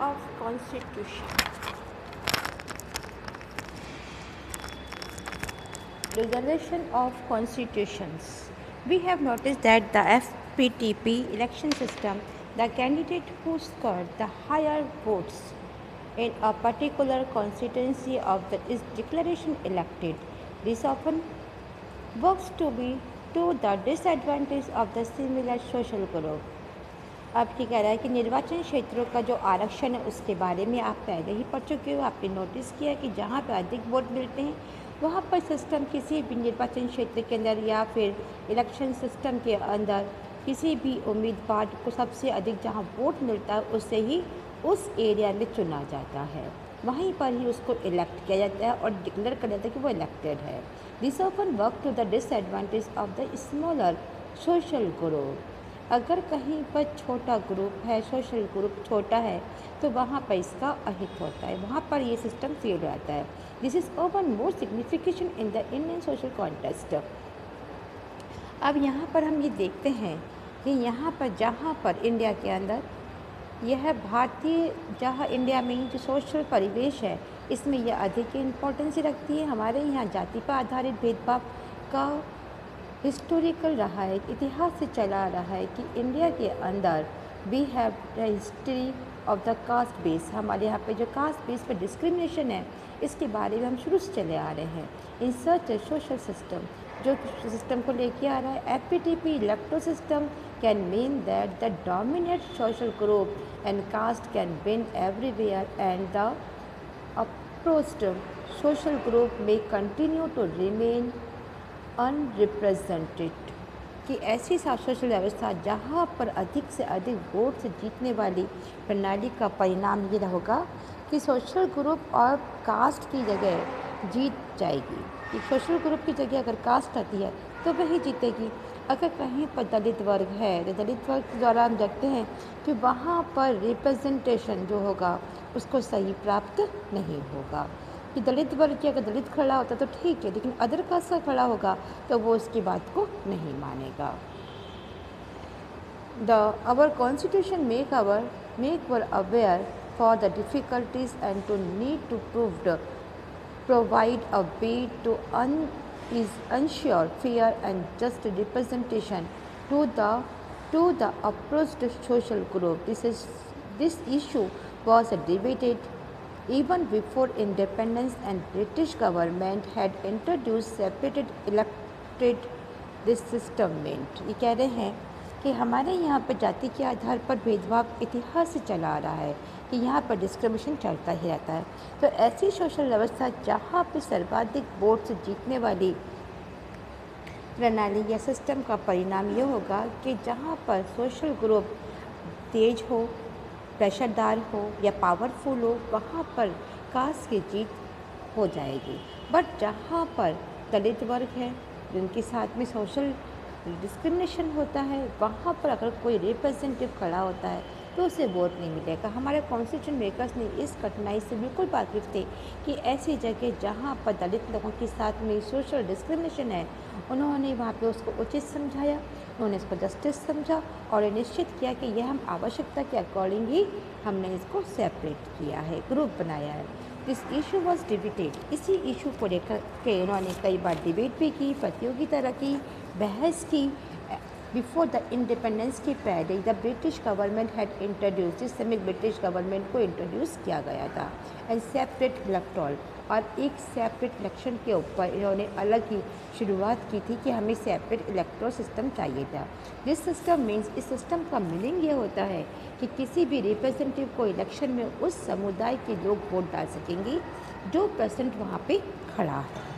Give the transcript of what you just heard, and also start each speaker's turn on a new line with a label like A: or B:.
A: of Constitution. Regulation of constitutions. We have noticed that the FPTP election system, the candidate who scored the higher votes in a particular constituency of the is declaration elected. This often works to the disadvantage of the similar social group. अब क्या कह रहा है कि निर्वाचन क्षेत्रों का जो आरक्षण है उसके बारे में आप पहले ही पढ़ चुके हो। आपने नोटिस किया कि जहाँ पर अधिक वोट मिलते हैं वहाँ पर सिस्टम किसी भी निर्वाचन क्षेत्र के अंदर या फिर इलेक्शन सिस्टम के अंदर किसी भी उम्मीदवार को सबसे अधिक जहाँ वोट मिलता है उससे ही उस एरिया में चुना जाता है, वहीं पर ही उसको इलेक्ट किया जाता है और डिक्लेयर कर जाता है कि वो इलेक्टेड है। This often work to the disadvantage of the smaller social group. अगर कहीं पर छोटा ग्रुप है, सोशल ग्रुप छोटा है, तो वहाँ पर इसका अहित होता है, वहाँ पर ये सिस्टम फेल हो जाता है। This is oven more signification in the Indian social context. अब यहाँ पर हम ये देखते हैं कि यहाँ पर जहाँ पर इंडिया के अंदर यह भारतीय जहाँ इंडिया में जो सोशल परिवेश है इसमें यह अधिक इम्पोर्टेंस रखती है। हमारे यहाँ जाति पर आधारित भेदभाव का हिस्टोरिकल रहा है, इतिहास से चला रहा है कि इंडिया के अंदर we have the history of the caste base. हमारे यहाँ पे जो कास्ट बेस पर डिस्क्रिमिनेशन है इसके बारे में हम शुरू से चले आ रहे हैं। इन सच सोशल सिस्टम जो सिस्टम को लेके आ रहा है FPTP electoral system can mean that the dominate social group and caste can win everywhere and the approached social group may continue to remain unrepresented. कि ऐसी सोशल व्यवस्था जहाँ पर अधिक से अधिक वोट से जीतने वाली प्रणाली का परिणाम ये होगा कि सोशल ग्रुप और कास्ट की जगह जीत जाएगी। कि सोशल ग्रुप की जगह अगर कास्ट आती है तो वही जीतेगी। अगर कहीं पर दलित वर्ग है तो दलित वर्ग के द्वारा हम देखते हैं कि वहाँ पर रिप्रेजेंटेशन जो होगा उसको सही प्राप्त नहीं होगा। कि दलित वर्ग की अगर दलित खड़ा होता तो ठीक है, लेकिन अदर कास्ट का खड़ा होगा तो वो उसकी बात को नहीं मानेगा। Our constitution make were aware for the difficulties and to need to provide a way to ensure fair and just representation to the oppressed social group. This issue was debated even before independence, and British government had introduced separated elected this system meant। ये कह रहे हैं कि हमारे यहाँ पर जाति के आधार पर भेदभाव इतिहास से चला आ रहा है कि यहाँ पर डिस्क्रिमिनेशन चलता ही रहता है। तो ऐसी सोशल व्यवस्था जहाँ पर सर्वाधिक वोट से जीतने वाली प्रणाली या सिस्टम का परिणाम ये होगा कि जहाँ पर सोशल ग्रुप तेज हो, प्रेशरदार हो या पावरफुल हो, वहाँ पर कास्ट की जीत हो जाएगी। बट जहाँ पर दलित वर्ग है जिनके साथ में सोशल डिस्क्रिमिनेशन होता है, वहाँ पर अगर कोई रिप्रेजेंटेटिव खड़ा होता है तो उसे वोट नहीं मिलेगा। हमारे कॉन्स्टिट्यूशन मेकर्स ने इस कठिनाई से बिल्कुल वाकिफ थे कि ऐसी जगह जहाँ पर दलित लोगों के साथ में सोशल डिस्क्रिमिनेशन है उन्होंने वहाँ पे उसको उचित समझाया, उन्होंने इसको जस्टिस समझा और निश्चित किया कि यह हम आवश्यकता के अकॉर्डिंग ही हमने इसको सेपरेट किया है, ग्रुप बनाया है। This issue was debated. इसी इशू को लेकर के उन्होंने कई बार डिबेट भी की, प्रतियोगिता रखी, बहस की। बिफोर द इंडिपेंडेंस के पहले the British government had introduce, जिस समय ब्रिटिश गवर्नमेंट को इंट्रोड्यूस किया गया था, एंड सेपरेट इलेक्टोरल, और एक सेपरेट इलेक्शन के ऊपर इन्होंने अलग ही शुरुआत की थी कि हमें सेपरेट इलेक्टोरल सिस्टम चाहिए था। दिस सिस्टम मीन्स, इस सिस्टम का मीनिंग ये होता है कि किसी भी रिप्रेजेंटेटिव को इलेक्शन में उस समुदाय के लोग वोट डाल सकेंगे जो प्रेजेंट वहाँ पे खड़ा है।